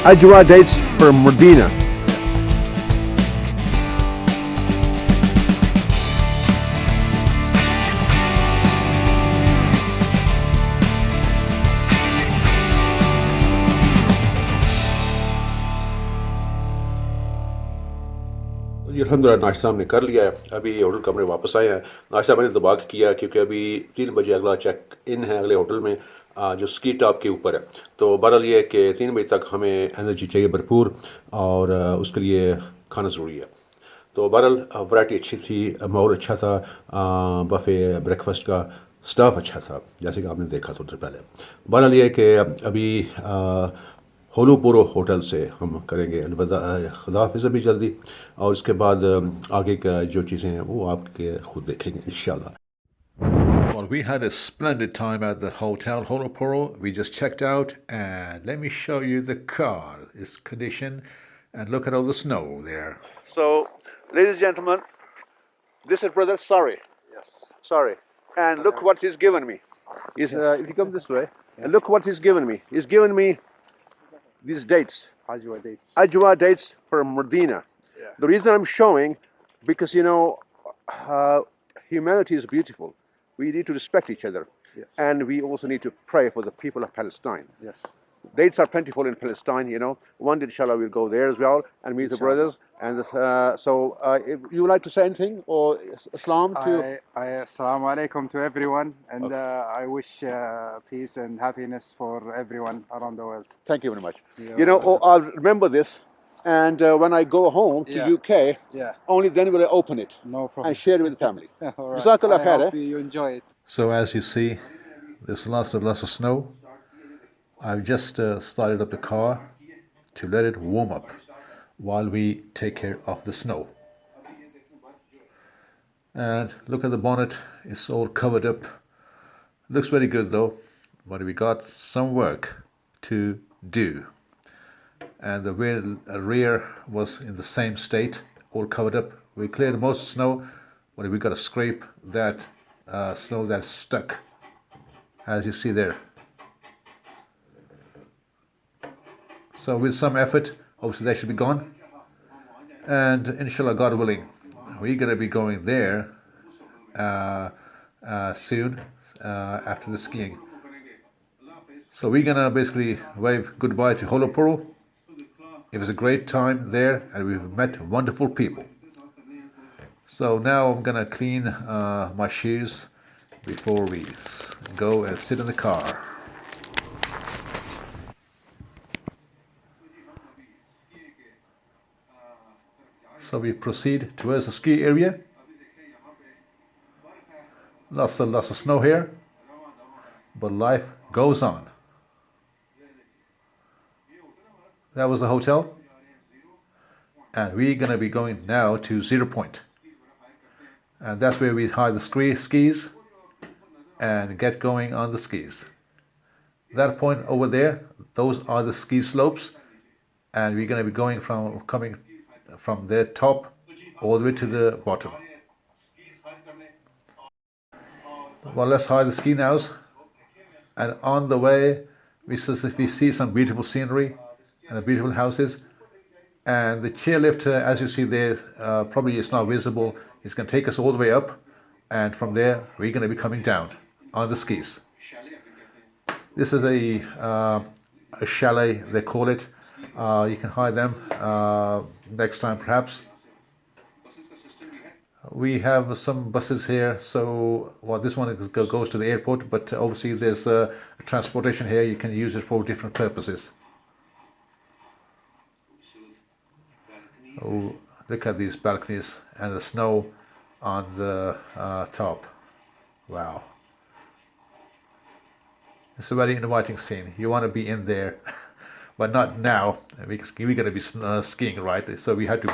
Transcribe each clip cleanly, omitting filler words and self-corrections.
Ajwa dates for Medina. जी अल्हम्दुलिल्लाह नाश्ता हमने कर लिया है। अभी होटल कमरे वापस आए हैं। नाश्ता मैंने दबा के किया क्योंकि अभी 3 बजे अगला चेक इन है अगले होटल में, जो स्की टॉप के ऊपर है। तो बहरहाल ये है कि 3 बजे तक हमें एनर्जी चाहिए भरपूर, और उसके लिए खाना ज़रूरी है। तो बहरहाल वैरायटी अच्छी थी, माहौल अच्छा था, बफ़े ब्रेकफास्ट का स्टाफ अच्छा था जैसे कि आपने देखा थोड़ी देर पहले। बहरहाल ये है कि अभी होलोपुरो होटल से हम करेंगे अलविदा, खुदा हाफिज़ अभी जल्दी, और उसके बाद आगे का जो चीज़ें हैं वो आपके खुद देखेंगे इंशाल्लाह। Well, we had a splendid time at the hotel Honoporo. We just checked out, and let me show you the car, its condition, and look at all the snow there. So, ladies and gentlemen, this is brother. Sorry. Yes. Sorry. And look what he's given me. If you come this way, and look what he's given me. He's given me these dates. Ajwa dates. Ajwa dates for Medina. Yeah. The reason I'm showing, because humanity is beautiful. We need to respect each other. Yes. And we also need to pray for the people of Palestine. Yes. Dates are plentiful in Palestine, One day, inshallah, we'll go there as well and meet the brothers. And if you would like to say anything or Islam to... Assalamu alaikum to everyone, and okay. I wish peace and happiness for everyone around the world. Thank you very much. I'll remember this, and when I go home to UK, only then will I open it. No problem. And share it with the family. All right. I hope you enjoy it. So as you see, there's lots of snow. I've just started up the car to let it warm up while we take care of the snow. And look at the bonnet, it's all covered up. Looks very good though, but we got some work to do. And the rear was in the same state, all covered up. We cleared most of the snow, but we got to scrape that snow that's stuck, as you see there. So with some effort, obviously they should be gone. And inshallah, God willing, we're going to be going there soon after the skiing. So we're going to basically wave goodbye to Holoporo. It was a great time there, and we've met wonderful people. So now I'm going to clean my shoes before we go and sit in the car. So we proceed towards the ski area. Lots of snow here, but life goes on. That was the hotel, and we're going to be going now to 0 Point, and that's where we hide the skis and get going on the skis. That point over there, those are the ski slopes, and we're going to be coming from the top all the way to the bottom. Well, let's hide the ski nows, and on the way we see some beautiful scenery and beautiful houses, and the chairlift, as you see there, probably it's not visible. It's going to take us all the way up, and from there we're going to be coming down on the skis. This is a chalet, they call it. You can hire them next time perhaps. We have some buses here, so this one goes to the airport, but obviously there's transportation here. You can use it for different purposes. Oh, look at these balconies and the snow on the top. Wow. It's a very inviting scene. You want to be in there, but not now, because we're going to be skiing, right? So we had to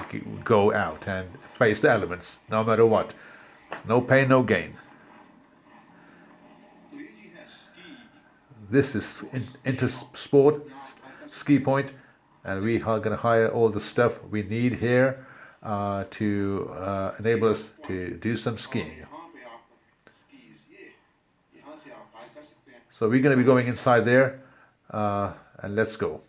go out and face the elements, no matter what. No pain, no gain. This is Intersport Ski Point, and we are going to hire all the stuff we need here to enable us to do some skiing. So we're going to be going inside there, and let's go.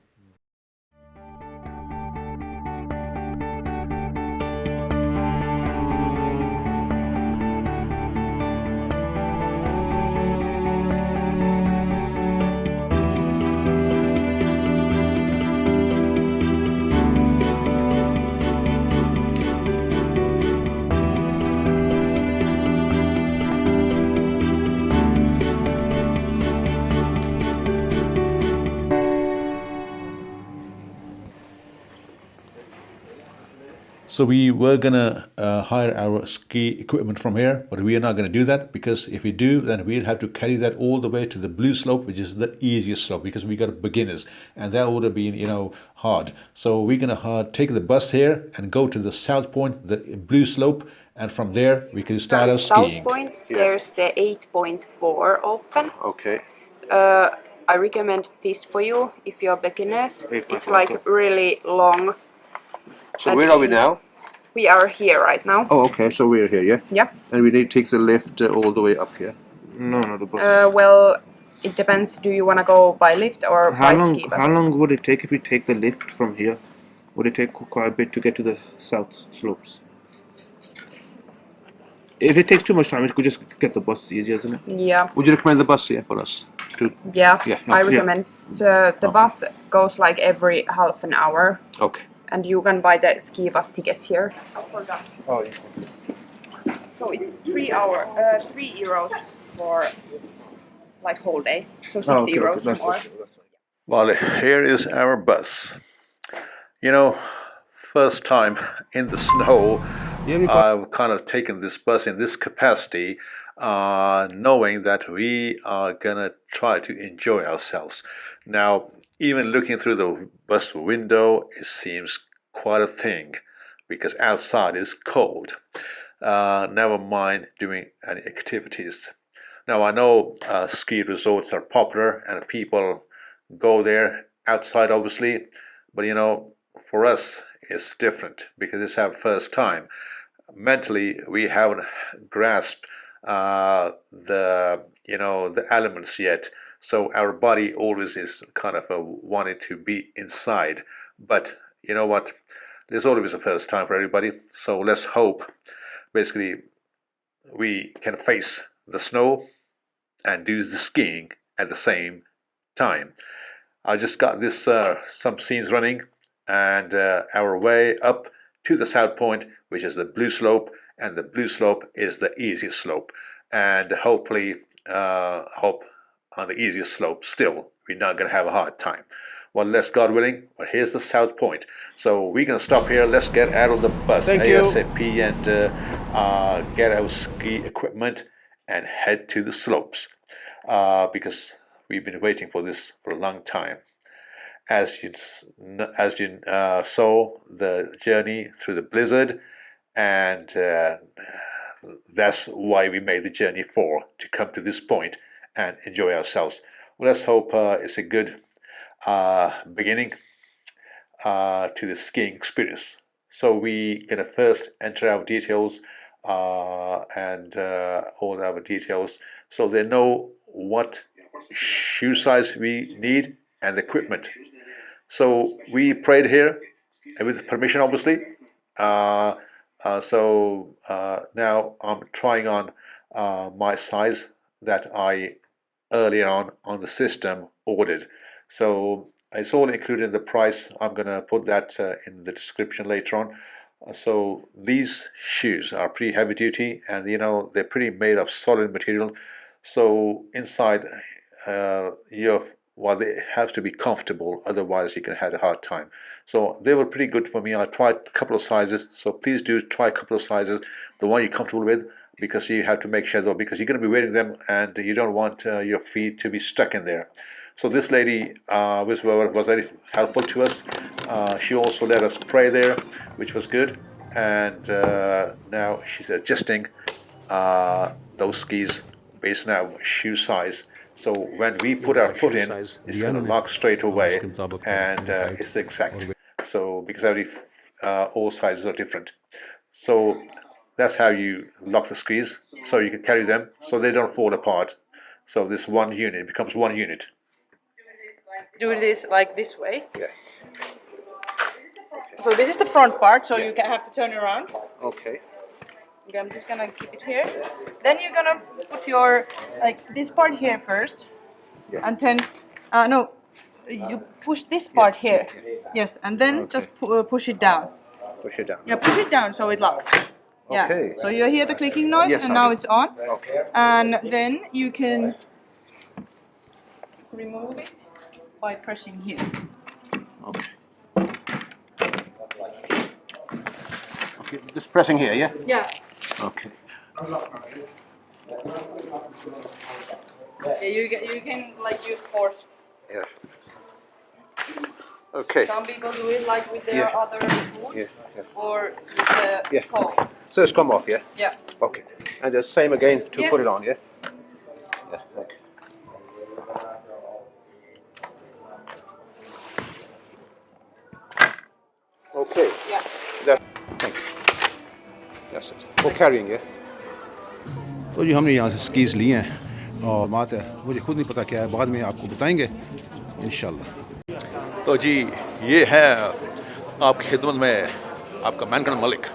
So we were gonna hire our ski equipment from here, but we are not gonna do that because if we do, then we'll have to carry that all the way to the blue slope, which is the easiest slope because we got beginners, and that would have been hard. So we're gonna take the bus here and go to the south point, the blue slope, and from there we can start our skiing. South Point, there's the 8.4 open. Okay. I recommend this for you if you're beginners. 8.4, It's like okay. really long. So where are we now? We are here right now. Oh, okay. So we're here, yeah? Yeah. And we need to take the lift all the way up here. No, the bus. Well, it depends. Do you want to go by lift or by ski bus? How long would it take if we take the lift from here? Would it take quite a bit to get to the south slopes? If it takes too much time, we could just get the bus easier, isn't it? Yeah. Would you recommend the bus here for us? Yeah, Yeah, I yeah. recommend. So the bus goes like every half an hour, Okay. and you can buy the ski bus tickets here. I forgot. Oh, yeah. So it's 3 euros for like whole day. So 6 euros more. Well, here is our bus. First time in the snow, I've kind of taken this bus in this capacity, knowing that we are gonna try to enjoy ourselves. Now, even looking through the bus window, it seems quite a thing, because outside is cold. Never mind doing any activities. Now, I know ski resorts are popular and people go there outside, obviously, but for us, it's different because it's our first time. Mentally, we haven't grasped the elements yet, so our body always is kind of wanting to be inside. But you know what? There's always a first time for everybody. So let's hope, basically, we can face the snow and do the skiing at the same time. I just got this some scenes running, and our way up to the south point, which is the blue slope, and the blue slope is the easiest slope. And hopefully, hope on the easiest slope still, we're not going to have a hard time. Well, let's God willing, but here's the south point. So we're going to stop here. Let's get out of the bus ASAP and get our ski equipment and head to the slopes, because we've been waiting for this for a long time. As you saw the journey through the blizzard, and that's why we made the journey to come to this point and enjoy ourselves. Well, let's hope it's a good beginning to the skiing experience. So we're gonna first enter our details and all our details, so they know what shoe size we need and the equipment. So we prayed here with permission, obviously. So now I'm trying on my size that I earlier on the system ordered. So it's all included in the price. I'm gonna put that in the description later on. So these shoes are pretty heavy duty, and they're pretty made of solid material. So inside, they have to be comfortable, otherwise you can have a hard time. So they were pretty good for me. I tried a couple of sizes, so please do try a couple of sizes, the one you're comfortable with, because you have to make sure though, because you're going to be wearing them and you don't want your feet to be stuck in there. So this lady was very helpful to us. She also let us pray there, which was good. And now she's adjusting those skis based on our shoe size. So when we put our foot in, it's going to lock straight away, and it's exact. So because all sizes are different. So that's how you lock the skis, so you can carry them, so they don't fall apart. So this one unit becomes one unit. Do this like this way. Yeah. So this is the front part, so you have to turn around. Okay. Okay, I'm just gonna keep it here. Then you're gonna put your this part here first, and then no, you push this part here. Yes, and then just push it down. Push it down. Yeah, push it down so it locks. Yeah. Okay. So you hear the clicking noise, Yes, and I now do. it's on. Okay. And then you can remove it by pressing here. Okay. Just pressing here, yeah? Yeah. Okay. Yeah, you can like use force. Yeah. Okay. Some people do it like with their Yeah. other foot Yeah, yeah. or with the Yeah. toe. So it's come off, yeah? Yeah. Okay. And the same again to Yeah. put it on, yeah? Yeah, okay. Okay. Yeah. That, thanks. That's it. We're carrying, yeah? तो जी हमने यहाँ से स्कीज़ लिए हैं और बात है मुझे खुद नहीं पता क्या है बाद में आपको बताएंगे इंशाल्लाह तो जी ये है आपकी खिदमत में आपका मैनकन Malik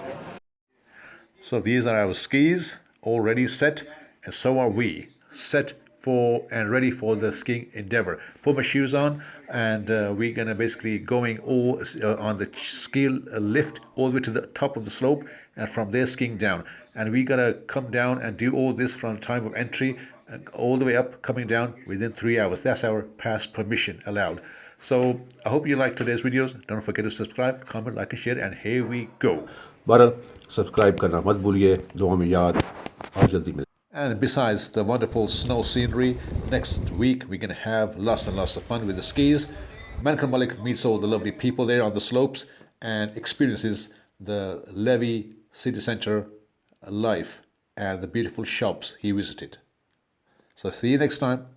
So these are our skis already set, and so are we, set for and ready for the skiing endeavor. Put my shoes on, and we're gonna basically going all on the ski lift all the way to the top of the slope, and from there skiing down. And we gotta come down and do all this from the time of entry all the way up, coming down within 3 hours. That's our past permission allowed. So I hope you like today's videos. Don't forget to subscribe, comment, like, and share. And here we go. बहरहाल subscribe करना मत भूलिए दुआ में याद और जल्दी मिल And besides the wonderful snow scenery, next week we're going to have lots and lots of fun with the skis. Mankan Malik meets all the lovely people there on the slopes and experiences the Levi city centre life and the beautiful shops he visited. So see you next time.